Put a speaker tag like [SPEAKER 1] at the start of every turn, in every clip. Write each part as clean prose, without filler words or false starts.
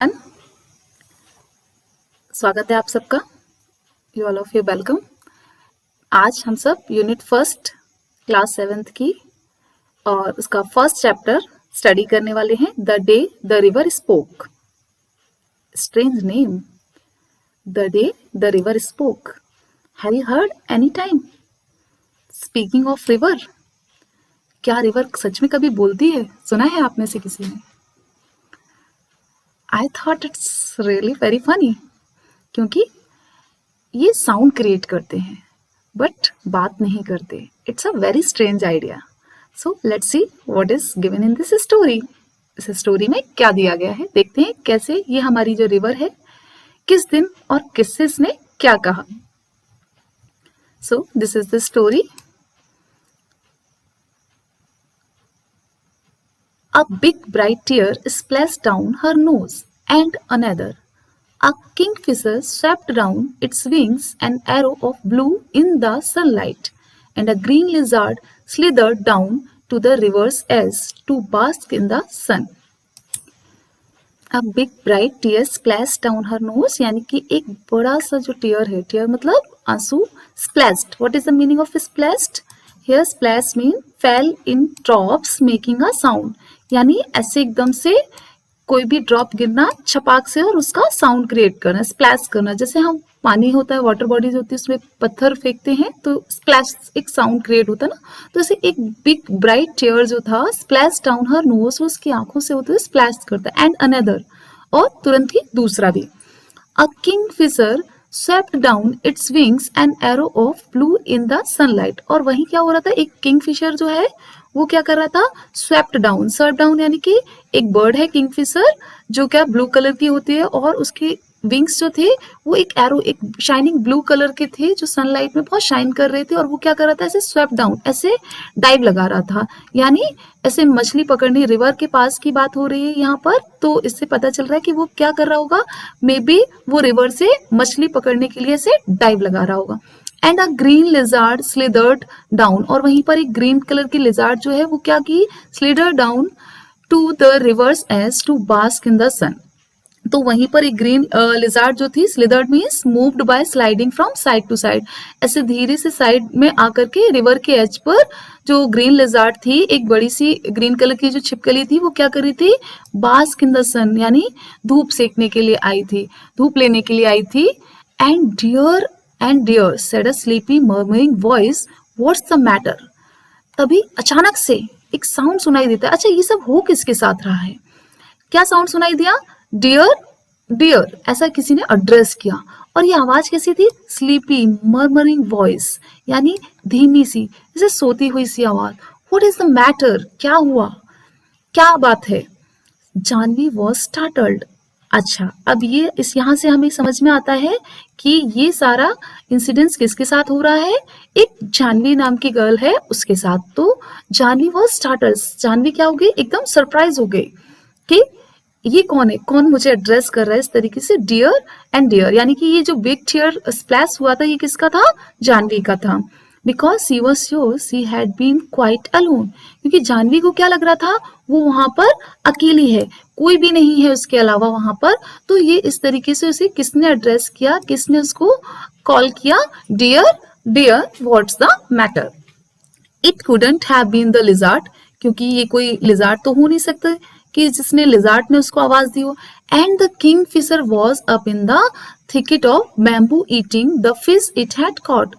[SPEAKER 1] Everyone, स्वागत है आप सबका। You all of you welcome. आज हम सब यूनिट फर्स्ट क्लास 7th की और उसका फर्स्ट चैप्टर स्टडी करने वाले हैं। The day the river spoke. Strange name, the day the river spoke. Have you heard any time? Speaking of river, क्या रिवर सच में कभी बोलती है? सुना है आप में से किसी ने? I thought it's really very funny, क्योंकि ये साउंड क्रिएट करते हैं बट बात नहीं करते। It's a very strange idea. So let's see what is given in this story. इस स्टोरी में क्या दिया गया है, देखते हैं कैसे ये हमारी जो रिवर है किस दिन और किससे इसने क्या कहा। So this is the story. A big bright tear splashed down her nose, and another. A kingfisher swept round its wings an arrow of blue in the sunlight, and a green lizard slithered down to the river's edge to bask in the sun. A big bright tear splashed down her nose, यानी कि एक बड़ा सा जो tier है, tier मतलब आंसू। splashed, what is the meaning of splashed? Here splash mean fell in drops making a sound, यानी ऐसे एकदम से कोई भी ड्रॉप गिरना छपाक से और उसका साउंड क्रिएट करना, स्प्लैश करना। जैसे हम पानी होता है, वाटर बॉडीज होती है, उसमें पत्थर फेंकते हैं तो स्प्लैश एक साउंड क्रिएट होता है ना। तो ऐसे एक बिग ब्राइट टीयर जो था स्प्लैश डाउन हर नोज, उसकी आंखों से होते हुए स्प्लैश करता है। एंड अनदर, और तुरंत ही दूसरा भी। A kingfisher swept down its wings an arrow of blue in the sunlight. और वहीं क्या हो रहा था, एक किंगफिशर जो है वो क्या कर रहा था, स्वेप्ट डाउन। स्वेप्ट डाउन यानी कि एक बर्ड है किंगफिशर जो क्या ब्लू कलर की होती है, और उसके विंग्स जो थे वो एक एरो, एक शाइनिंग ब्लू कलर के थे जो सनलाइट में बहुत शाइन कर रहे थे। और वो क्या कर रहा था, ऐसे स्वेप्ट डाउन, ऐसे डाइव लगा रहा था, यानी ऐसे मछली पकड़नी। रिवर के पास की बात हो रही है यहाँ पर, तो इससे पता चल रहा है कि वो क्या कर रहा होगा, मे बी वो रिवर से मछली पकड़ने के लिए ऐसे डाइव लगा रहा होगा। And a green lizard slithered down, और वहीं पर एक ग्रीन कलर की लिजार्ड जो है वो क्या की, slithered down to the river's edge to bask in the sun. तो वहीं पर एक ग्रीन लिजार्ड जो थी, slithered means moved by sliding from side to side, ऐसे धीरे से साइड में आकर के रिवर के एज पर जो ग्रीन लिजार्ड थी, एक बड़ी सी ग्रीन कलर की जो छिपकली थी, वो क्या कर रही थी, बास्क इन द सन, यानी धूप सेकने के लिए आई थी, धूप लेने के लिए आई थी। And dear said a sleepy murmuring voice, what's the matter. तभी अचानक से एक साउंड सुनाई देता है। अच्छा, ये सब हो किसके साथ रहा है? क्या साउंड सुनाई दिया? डियर डियर, ऐसा किसी ने एड्रेस किया। और ये आवाज कैसी थी? स्लीपी मर्मरिंग वॉइस, यानी धीमी सी, जैसे सोती हुई सी आवाज। व्हाट इज द मैटर, क्या हुआ, क्या बात है? Janvi was startled. अच्छा, अब ये इस यहाँ से हमें समझ में आता है कि ये सारा इंसिडेंस किसके साथ हो रहा है, एक जानवी नाम की गर्ल है उसके साथ। तो जानवी वॉज स्टार्टल्ड, जानवी क्या हो गई, एकदम सरप्राइज हो गई कि ये कौन है, कौन मुझे एड्रेस कर रहा है इस तरीके से, डियर एंड डियर, यानी कि ये जो बिग टीयर स्प्लैश हुआ था ये किसका था, जानवी का था। Because she was sure she had been quite alone, क्योंकि जानवी को क्या लग रहा था, वो वहां पर अकेली है, कोई भी नहीं है उसके अलावा वहां पर। तो ये इस तरीके से उसे किसने एड्रेस किया, किसने उसको कॉल किया, dear dear what's the matter. It couldn't have been the lizard, क्योंकि ये कोई लिजार्ड तो हो नहीं सकता कि जिसने लिजार्ड ने उसको आवाज दी हो। And the Kingfisher was up in the thicket of bamboo eating the fish it had cot.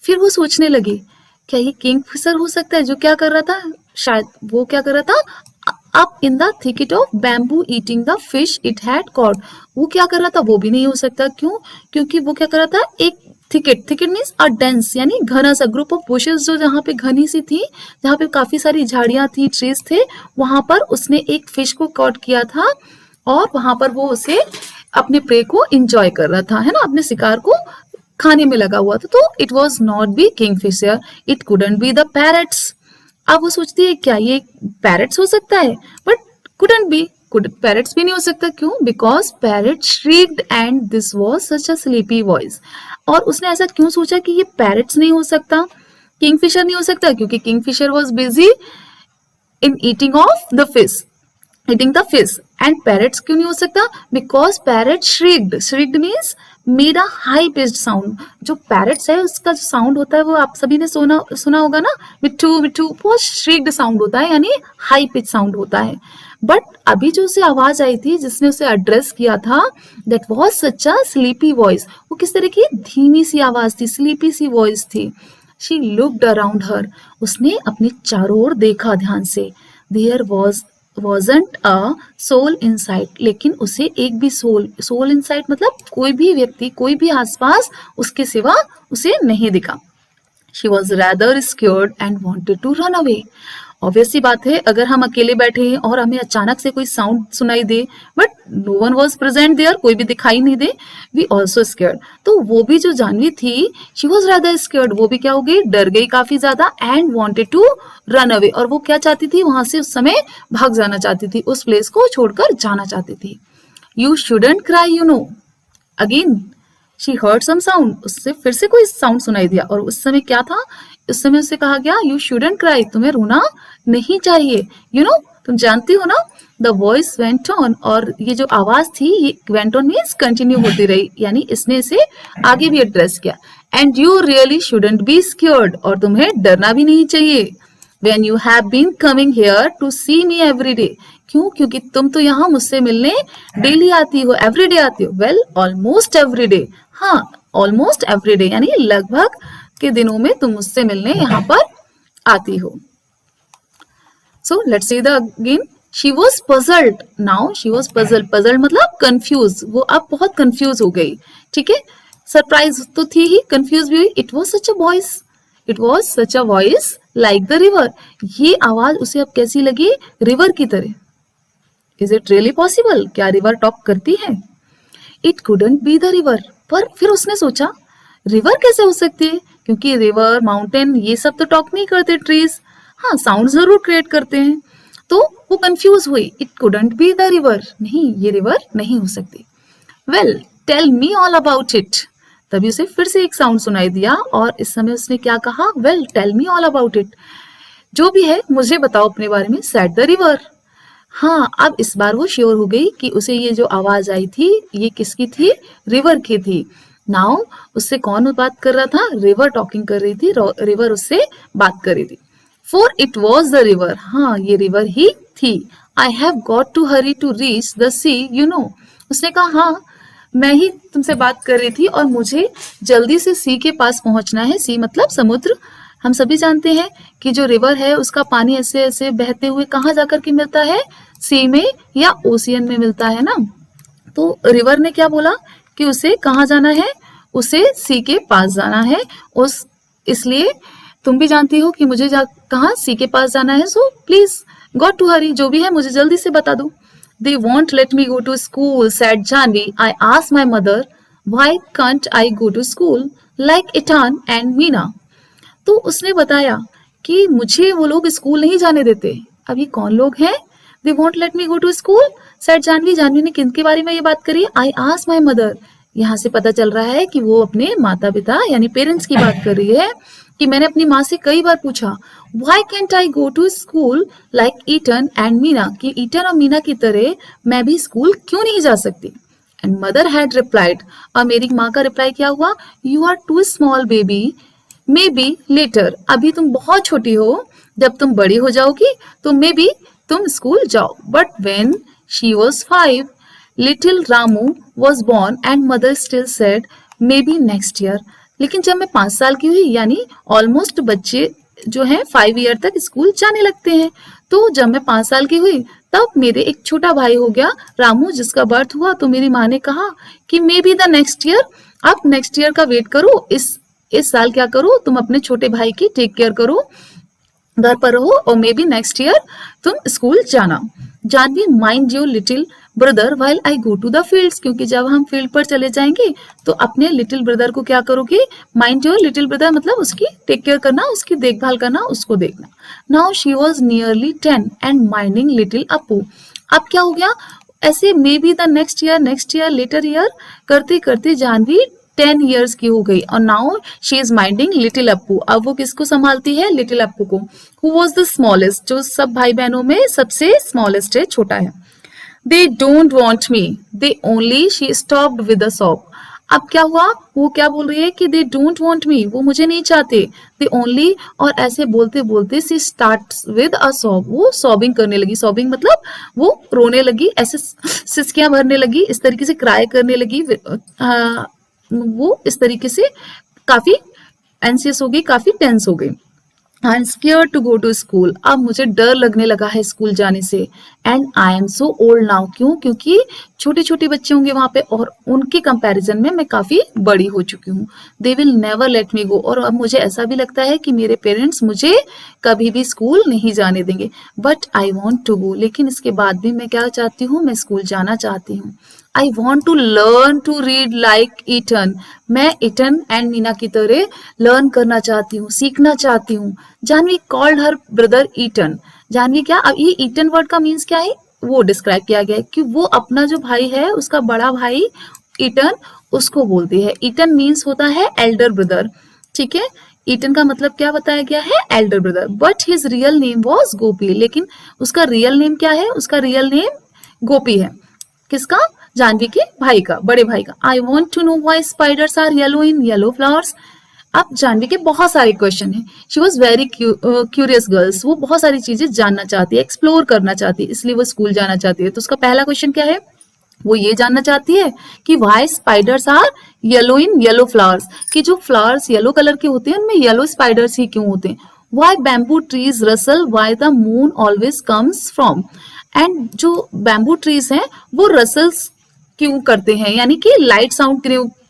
[SPEAKER 1] फिर वो सोचने लगी, क्या ये किंगफिशर हो सकता है जो क्या कर रहा था, शायद वो क्या कर रहा था, up in the thicket of bamboo eating the fish it had cot. वो क्या कर रहा था, वो भी नहीं हो सकता। क्यों? क्योंकि वो क्या कर रहा था, एक thicket, thicket means a dense, यानी घना सा ग्रुप ऑफ बुशेस, जो जहाँ पे घनी सी थी, जहाँ पे काफी सारी झाड़ियां थी, ट्रीज थे, वहां पर उसने एक फिश को कॉट किया था और वहां पर वो उसे अपने प्रे को एंजॉय कर रहा था, है ना, अपने शिकार को खाने में लगा हुआ था। तो it was not be Kingfisher, it couldn't be the parrots. अब वो सोचती है क्या ये पैरट्स हो सकता है, बट कुडंट बी, पैरट्स भी नहीं हो सकता। क्यों? Because parrot shrieked and this was such a sleepy voice. और उसने ऐसा क्यों सोचा कि ये पैरट्स नहीं हो सकता, किंगफिशर नहीं हो सकता, क्योंकि Kingfisher was busy in eating of the fish. eating the fish. And parrots क्यों नहीं हो सकता? Because parrot shrieked means made a high pitched sound. जो parrots है उसका जो sound होता है वो आप सभी ने सुना होगा ना, मिट्ठू मिट्ठू, वो shrieked sound होता है, यानी high pitched sound होता है. बट अभी जो उसे आवाज आई थी जिसने उसे एड्रेस किया था, that was such a sleepy voice. वो किस तरह की धीमी सी आवाज थी, स्लीपी सी वॉइस थी. She looked around her. उसने अपने चारों ओर देखा ध्यान से. There wasn't a soul inside. लेकिन उसे एक भी soul inside मतलब कोई भी व्यक्ति, कोई भी आसपास उसके सिवा उसे नहीं दिखा. She was rather scared and wanted to run away. Obvious सी बात है, अगर हम अकेले बैठे हैं और हमें अचानक से कोई साउंड सुनाई दे, but no one was present there, कोई भी दिखाई नहीं दे, वी ऑल्सो स्केयर्ड. तो वो भी जो जानवी थी, शी वॉज रादर स्केयर्ड, वो भी क्या हो गई, डर गई काफी ज्यादा, and wanted to run away. और वो क्या चाहती थी, वहां से उस समय भाग जाना चाहती थी, उस प्लेस को छोड़कर जाना चाहती थी. You shouldn't cry, you know. Again she heard some sound. उससे फिर से कोई साउंड सुनाई दिया, और उस समय क्या था, उस समय उससे कहा गया यू शुडंट क्राई, तुम्हें रोना नहीं चाहिए. यू नो, तुम जानती हो ना. The voice went on. और ये जो आवाज थी, ये वेंट ऑन मीन्स कंटिन्यू होती रही, यानी इसने इसे आगे भी एड्रेस किया. And you really shouldn't be स्क्योर्ड, और तुम्हें डरना भी नहीं चाहिए. When you have been coming here to see me every day. क्यों? क्योंकि तुम तो यहाँ मुझसे मिलने डेली आती हो, एवरी डे आती हो. Well, almost every day. हाँ, ऑलमोस्ट एवरी डे यानी लगभग के दिनों में तुम मुझसे मिलने यहाँ पर आती हो. So let's see the again. She was puzzled. Now she was puzzled. Puzzled मतलब कंफ्यूज. वो अब बहुत कंफ्यूज हो गई. ठीक है, सरप्राइज तो थी ही, कंफ्यूज भी हुई. It was such a voice like the river. ये आवाज उसे अब कैसी लगी, रिवर की तरह. इज इट रियली पॉसिबल, क्या रिवर टॉक करती है? It couldn't be the river. पर फिर उसने सोचा रिवर कैसे हो सकती है, क्योंकि रिवर, माउंटेन ये सब तो टॉक नहीं करते, ट्रीज. हाँ, साउंड जरूर क्रिएट करते हैं. तो वो कंफ्यूज हुई. It couldn't be the river. नहीं, ये रिवर नहीं हो सकती. Well, tell me all about it. तभी उसे फिर से एक साउंड सुनाई दिया, और इस समय उसने क्या कहा, well tell me all about it. जो भी है मुझे बताओ अपने बारे में. Said the river. हाँ, अब इस बार वो श्योर हो गई कि उसे ये जो आवाज आई थी ये किसकी थी, रिवर की थी. नाउ उससे कौन बात कर रहा था, रिवर टॉकिंग कर रही थी, रिवर उससे बात कर रही थी. For it was the river. हाँ, ये रिवर ही थी. I have got to hurry to reach the sea, you know. उसने कहा हाँ, मैं ही तुमसे बात कर रही थी और मुझे जल्दी से सी के पास पहुंचना है. सी मतलब समुद्र. हम सभी जानते हैं कि जो रिवर है उसका पानी ऐसे ऐसे बहते हुए कहाँ जाकर के मिलता है, सी में या ओशियन में मिलता है ना. तो रिवर ने क्या बोला कि उसे कहाँ जाना है, उसे सी के पास जाना है. इसलिए तुम भी जानती हो कि मुझे कहाँ, सी के पास जाना है. सो प्लीज गॉट टू हरी, जो भी है मुझे जल्दी से बता दो. They won't let me go to school, said Janvi. I asked my mother, why can't I go to school like Etan and Meena? तो उसने बताया कि मुझे वो लोग स्कूल नहीं जाने देते. अब ये कौन लोग हैं? They won't let me go to school, said Janvi. Janvi ने किनके बारे में ये बात करी? I asked my mother. यहाँ से पता चल रहा है कि वो अपने माता पिता यानी पेरेंट्स की बात कर रही है कि मैंने अपनी माँ से कई बार पूछा, Why can't I go to school like Ethan and Meena? कि ईटन और मीना की तरह मैं भी स्कूल क्यों नहीं जा सकती? And mother had replied. और मेरी माँ का रिप्लाई क्या हुआ? You are too small baby. Maybe later. अभी तुम बहुत छोटी हो, जब तुम बड़ी हो जाओगी तो मे बी तुम स्कूल जाओ. But when she was 5, little Ramu was born and mother still said maybe next year. लेकिन जब मैं 5 साल की हुई, यानी ऑलमोस्ट बच्चे जो हैं 5 ईयर तक स्कूल जाने लगते हैं, तो जब मैं 5 साल की हुई तब मेरे एक छोटा भाई हो गया रामू, जिसका बर्थ हुआ. तो मेरी माँ ने कहा कि may be the next year, आप नेक्स्ट ईयर का वेट करो, इस साल क्या करो, तुम अपने छोटे भाई की टेक केयर करो, घर पर रहो, और मे बी नेक्स्ट ईयर तुम स्कूल जाना. Janvi, mind your little brother while I go to the fields. क्योंकि जब हम फील्ड पर चले जाएंगे तो अपने लिटिल ब्रदर को क्या करोगे, माइंड योर लिटिल ब्रदर मतलब उसकी टेक केयर करना, उसकी देखभाल करना, उसको देखना. Now she was nearly 10 and minding little Appu. अब क्या हो गया, ऐसे maybe the next year later year करते करते जानवी 10 years की हो गई और now she is minding little Appu. अब वो किसको संभालती है? लिटिल अप्पू को। हु वॉज द स्मॉलेस्ट, जो सब भाई बहनों में सबसे स्मॉलेस्ट है, छोटा है। They don't want me, they only, she stopped with a sob. अब क्या हुआ? वो क्या बोल रही है कि दे डोंट वॉन्ट मी, वो मुझे नहीं चाहते, दे ओनली, और ऐसे बोलते बोलते सी स्टार्ट्स विद अ सॉब, वो सॉबिंग करने लगी। सॉबिंग मतलब वो रोने लगी, ऐसे सिसकियां भरने लगी, इस तरीके से क्राई करने लगी। वो इस तरीके से काफी एंसियस हो गई, काफी टेंस हो गई। I am scared to go to school, अब मुझे डर लगने लगा है स्कूल जाने से। And I am so old now, क्यों? क्योंकि छोटे छोटे बच्चे होंगे वहां पे और उनके कंपैरिजन में मैं काफी बड़ी हो चुकी हूँ। They will never let me go, और अब मुझे ऐसा भी लगता है कि मेरे पेरेंट्स मुझे कभी भी स्कूल नहीं जाने देंगे। But I want to go, लेकिन इसके बाद भी मैं क्या चाहती हूँ? मैं स्कूल जाना चाहती हूँ। I want to learn to read like Eton, मैं ईटन एंड मीना की तरह लर्न करना चाहती हूँ, सीखना चाहती हूँ। Janvi called her brother Eton. Janvi क्या, अब ये ईटन वर्ड का मीन्स क्या है वो डिस्क्राइब किया गया है कि वो अपना जो भाई है, उसका बड़ा भाई ईटन, उसको बोलती है। ईटन मीन्स होता है एल्डर ब्रदर, ठीक है। ईटन का मतलब क्या बताया गया है? Elder brother. But his real name was Gopi, लेकिन उसका रियल नेम क्या है? उसका रियल नेम गोपी है। किसका? जानवी के भाई का, बड़े भाई का। I want to know why spiders are yellow in yellow flowers. अब जानवी के बहुत सारे क्वेश्चन है। She was very curious girls, वो बहुत सारी चीजें जानना चाहती है, एक्सप्लोर करना चाहती है, इसलिए वो स्कूल जाना चाहती है। तो उसका पहला क्वेश्चन क्या है? वो ये जानना चाहती है कि why spiders are yellow in yellow flowers, कि जो फ्लावर्स येलो कलर के होते हैं उनमें येलो स्पाइडर्स ही क्यों होते हैं। Why bamboo trees Russell, why the moon always comes from, and जो बैम्बू ट्रीज हैं वो रसल्स क्यों करते हैं, यानी कि लाइट साउंड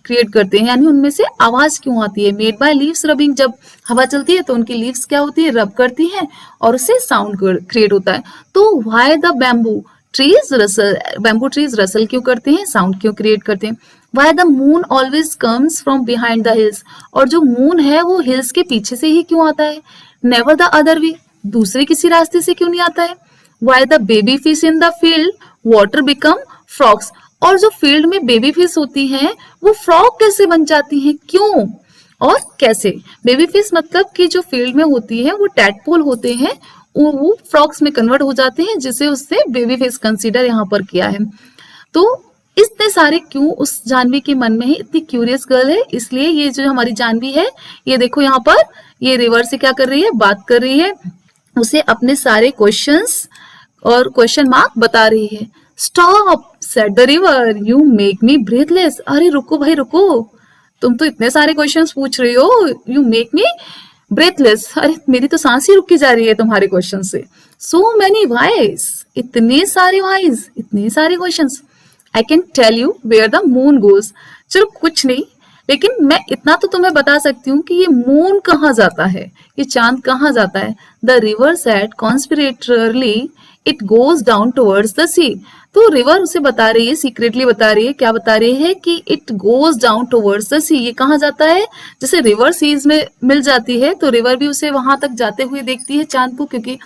[SPEAKER 1] क्रिएट करते हैं, यानी उनमें से आवाज क्यों आती है। मेड बाय लीव्स रबिंग, जब हवा चलती है तो उनकी लीव्स क्या होती है? रब करती हैं और उससे साउंड क्रिएट होता है। तो why the bamboo trees Russell, bamboo trees Russell क्यों करते हैं? साउंड क्यों क्रिएट करते हैं। Why the moon always comes from behind the hills, और जो मून है वो हिल्स के पीछे से ही क्यों आता है। नेवर द अदर वे, दूसरे किसी रास्ते से क्यों नहीं आता है। Why the baby fish in the field water become frogs, और जो फील्ड में बेबी फिश होती हैं वो फ्रॉग कैसे बन जाती हैं, क्यों और कैसे। बेबी फिश मतलब कि जो फील्ड में होती है वो टैडपोल होते हैं, वो फ्रॉग्स में कन्वर्ट हो जाते हैं, जिसे उससे बेबी फिश कंसीडर यहाँ पर किया है। तो इतने सारे क्यों उस जानवी के मन में है, इतनी क्यूरियस गर्ल है, इसलिए ये जो हमारी जानवी है, ये देखो यहाँ पर ये रिवर से क्या कर रही है? बात कर रही है, उसे अपने सारे क्वेश्चंस और क्वेश्चन मार्क बता रही है। Stop said the river, you make me breathless. अरे रुको भाई रुको, तुम तो इतने सारे क्वेश्चंस पूछ रही हो, यू मेक मी ब्रेथलेस, अरे मेरी तो सांस ही रुकी जा रही है तुम्हारे क्वेश्चन से। सो मेनी व्हाइस, इतने सारे व्हाइस, इतने सारे questions. I can tell you where the moon goes, चलो कुछ नहीं, लेकिन मैं इतना तो तुम्हें बता सकती हूँ कि ये मून कहाँ जाता है, ये चांद कहाँ जाता है। The river said conspiratorially it goes down towards the sea, तो रिवर उसे बता रही है, सीक्रेटली बता रही है, क्या बता रही है कि it goes down towards the sea, ये कहाँ जाता है। जैसे रिवर सीज में मिल जाती है तो रिवर भी उसे वहां तक जाते हुए देखती है चांद को, क्योंकि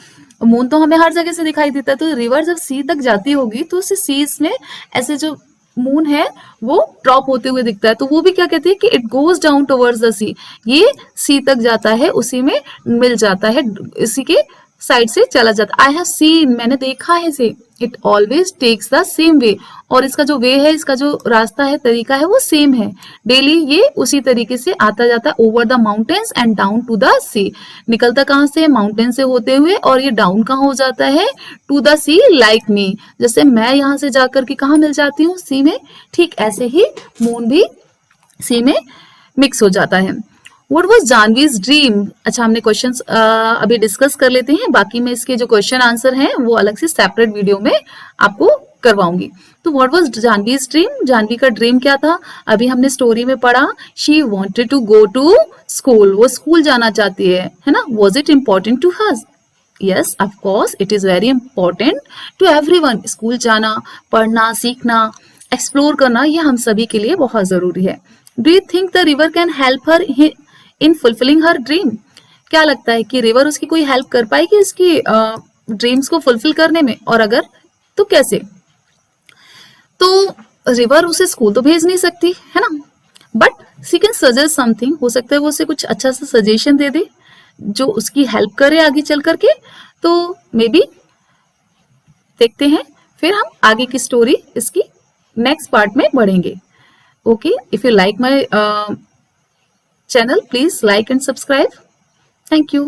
[SPEAKER 1] मून तो हमें हर जगह से दिखाई देता है, तो रिवर जब सी तक जाती होगी तो उसे सीज में ऐसे जो मून है वो ड्रॉप होते हुए दिखता है, तो वो भी क्या कहती है कि it goes down towards the sea, ये सी तक जाता है, उसी में मिल जाता है, इसी के साइड से चला जाता। आई हैव सीन, मैंने देखा है इसे। It always takes the same way, और इसका जो वे है, इसका जो रास्ता है, तरीका है, वो सेम है। डेली ये उसी तरीके से आता जाता है। Over the mountains and down to the sea, निकलता कहाँ से? माउंटेन से होते हुए, और ये डाउन कहाँ हो जाता है? To the sea like me, जैसे मैं यहाँ से जाकर के कहाँ मिल जाती हूँ? सी में। ठीक ऐसे ही मून भी सी में मिक्स हो जाता है। What was Jahnavi's dream? अच्छा, हमने क्वेश्चंस अभी डिस्कस कर लेते हैं, बाकी मैं इसके जो क्वेश्चन आंसर हैं वो अलग से सेपरेट वीडियो में आपको करवाऊंगी। तो what was Janvi's dream? Janvi का ड्रीम क्या था? अभी हमने स्टोरी में पढ़ा, she wanted to go to school, वो स्कूल जाना चाहती है ना। Was it important to her? Yes of course, it is very important to everyone. School जाना, पढ़ना, सीखना, एक्सप्लोर करना, ये हम सभी के लिए बहुत जरूरी है। Do you think the river can help her in fulfilling her dream? क्या लगता है कि रिवर उसकी कोई हेल्प कर पाएगी इसकी ड्रीम्स को फुलफिल करने में, और अगर तो कैसे? तो रिवर उसे स्कूल तो भेज नहीं सकती है ना, but she can suggest something, हो सकता है वो उसे कुछ अच्छा सा सजेशन दे दे जो उसकी हेल्प करे आगे चल करके। तो मे बी देखते हैं, फिर हम आगे की स्टोरी इसकी नेक्स्ट पार्ट में बढ़ेंगे। Okay, if you like my channel, please like and subscribe. Thank you.